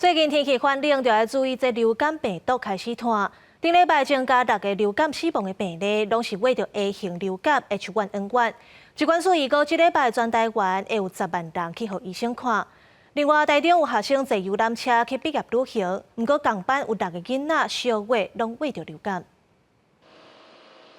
最近天气反冷，就要注意这流感病毒开始传。顶礼拜增加6个流感死亡的病例，拢是为着 A 型流感 H1N1。疾管署预估这礼拜全台湾会有10万人去互医生看。另外，台中有学生坐游览车去毕业旅行，不过同班有6个囡仔小月拢为着流感。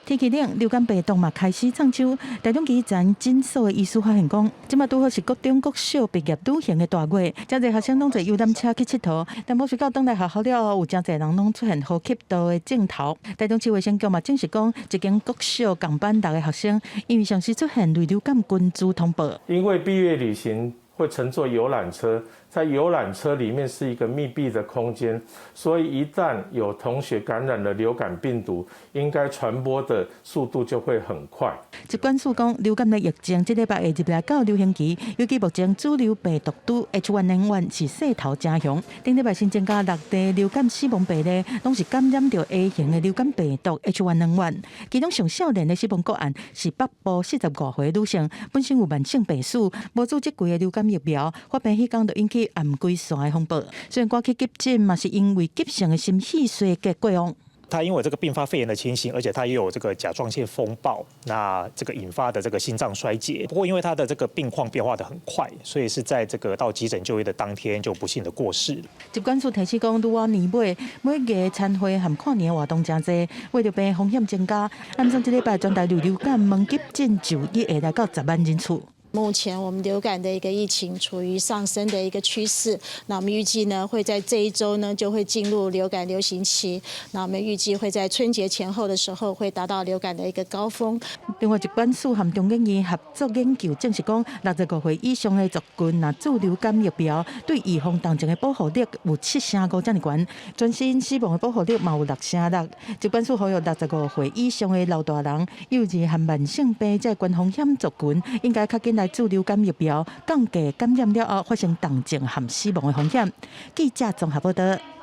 天气冷，流感病毒嘛开始创秋。台中基层诊所的医师发现讲，即马拄好是国中、国小毕业旅行的大月，真侪学生拢坐游览车去佚佗。但冇想到等来学校了后，有真侪人拢出现呼吸道的症头。台中市卫生局嘛证实讲，一间国小共班6个学生，因为上时出现类流感群组通报。因为毕业旅行会乘坐游览车，在游览车里面是一个密闭的空间，所以一旦有同学感染了流感病毒，应该传播的速度就会很快。疾管署讲，流感的疫情这礼拜会入来到流行期，尤其目前主流病毒株 H1N1 是势头正强。顶礼拜新增加6例流感死亡病例，拢是感染到 A 型的流感病毒 H1N1。其中上少年的死亡个案是北部45岁女性，本身有慢性病史，无做即季的流感疫苗，发病迄天就引起暗规线的风暴。虽然赶去急诊，嘛是因为急性的心细衰结过往。 他因为这个并发肺炎的情形，而且他也有这个甲状腺风暴，那这个引发的这个心脏衰竭。不过因为他的这个病况变化得很快，所以是在这个到急诊就医的当天就不幸的过世了。疾管署提示讲，愈往年尾每个餐会和跨年活动真多，为着病风险增加，按照这礼拜全台流感门急诊就医会来到10万人次。 目前我们流感的一个疫情处于上升的一个趋势，那我们预计呢会在这一周呢就会进入流感流行期，那我们预计会在春节前后的时候会达到流感的一个高峰。另外，疾管署和中研院合作研究证实讲，65岁以上的族群若注流感疫苗，对预防重症的保护力有7.5%这么悬，全身死亡的保护力嘛有6.6%。疾管署呼吁65岁以上的老大人、幼儿和慢性病这高风险族群，应该较紧来 注流感疫苗，降低感染了后发生重症和死亡的风险。记者综合报道。